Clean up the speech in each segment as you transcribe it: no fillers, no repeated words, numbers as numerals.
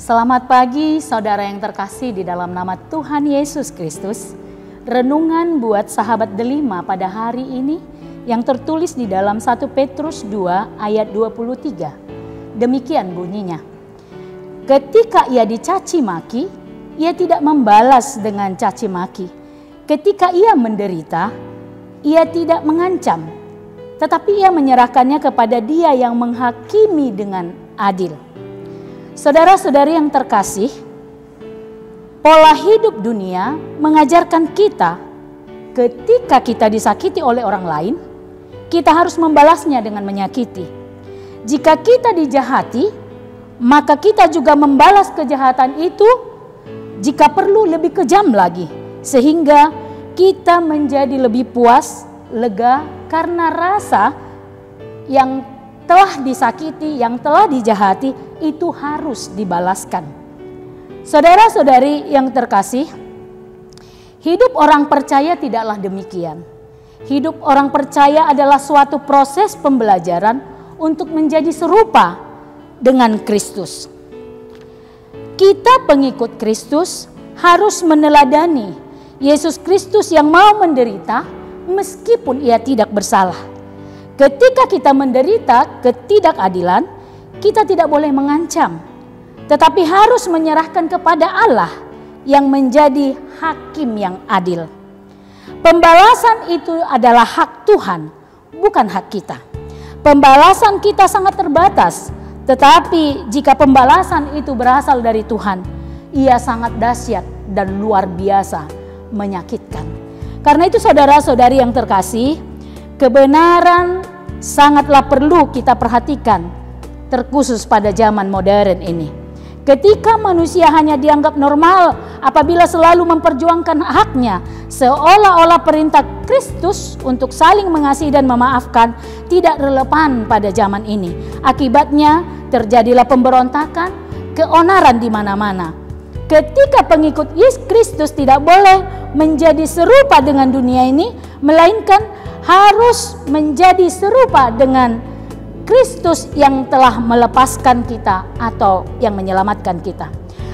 Selamat pagi saudara yang terkasih di dalam nama Tuhan Yesus Kristus. Renungan buat sahabat delima pada hari ini yang tertulis di dalam 1 Petrus 2 ayat 23. Demikian bunyinya. Ketika ia dicaci maki, ia tidak membalas dengan caci maki. Ketika ia menderita, ia tidak mengancam, tetapi ia menyerahkannya kepada Dia yang menghakimi dengan adil. Saudara-saudari yang terkasih, pola hidup dunia mengajarkan kita ketika kita disakiti oleh orang lain, kita harus membalasnya dengan menyakiti. Jika kita dijahati, maka kita juga membalas kejahatan itu, jika perlu lebih kejam lagi, sehingga kita menjadi lebih puas, lega karena rasa yang telah disakiti, yang telah dijahati itu harus dibalaskan. Saudara-saudari yang terkasih, hidup orang percaya tidaklah demikian. Hidup orang percaya adalah suatu proses pembelajaran untuk menjadi serupa dengan Kristus. Kita pengikut Kristus harus meneladani Yesus Kristus yang mau menderita meskipun ia tidak bersalah. Ketika kita menderita ketidakadilan, kita tidak boleh mengancam, tetapi harus menyerahkan kepada Allah yang menjadi hakim yang adil. Pembalasan itu adalah hak Tuhan, bukan hak kita. Pembalasan kita sangat terbatas, tetapi jika pembalasan itu berasal dari Tuhan, ia sangat dahsyat dan luar biasa menyakitkan. Karena itu saudara-saudari yang terkasih, kebenaran sangatlah perlu kita perhatikan, terkhusus pada zaman modern ini. Ketika manusia hanya dianggap normal apabila selalu memperjuangkan haknya, seolah-olah perintah Kristus untuk saling mengasihi dan memaafkan tidak relevan pada zaman ini. Akibatnya terjadilah pemberontakan, keonaran di mana-mana. Ketika pengikut Yesus Kristus tidak boleh menjadi serupa dengan dunia ini, melainkan harus menjadi serupa dengan Kristus yang telah melepaskan kita atau yang menyelamatkan kita.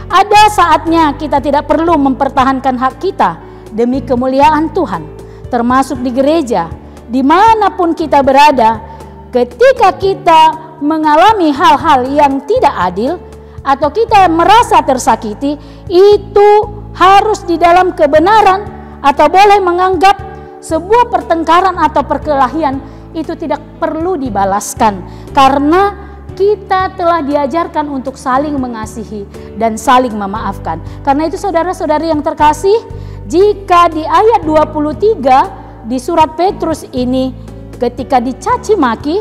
Ada saatnya kita tidak perlu mempertahankan hak kita demi kemuliaan Tuhan, termasuk di gereja, dimanapun kita berada. Ketika kita mengalami hal-hal yang tidak adil atau kita merasa tersakiti, itu harus di dalam kebenaran, atau boleh menganggap sebuah pertengkaran atau perkelahian itu tidak perlu dibalaskan, karena kita telah diajarkan untuk saling mengasihi dan saling memaafkan. Karena itu saudara-saudari yang terkasih, jika di ayat 23 di surat Petrus ini, ketika dicaci maki,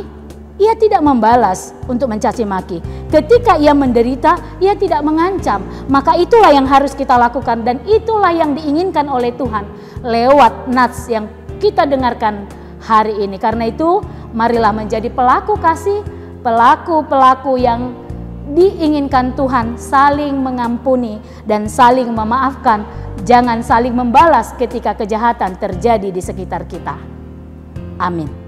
ia tidak membalas untuk mencaci maki. Ketika ia menderita, ia tidak mengancam. Maka itulah yang harus kita lakukan, dan itulah yang diinginkan oleh Tuhan lewat nats yang kita dengarkan hari ini. Karena itu marilah menjadi pelaku kasih, pelaku-pelaku yang diinginkan Tuhan, saling mengampuni dan saling memaafkan. Jangan saling membalas ketika kejahatan terjadi di sekitar kita. Amin.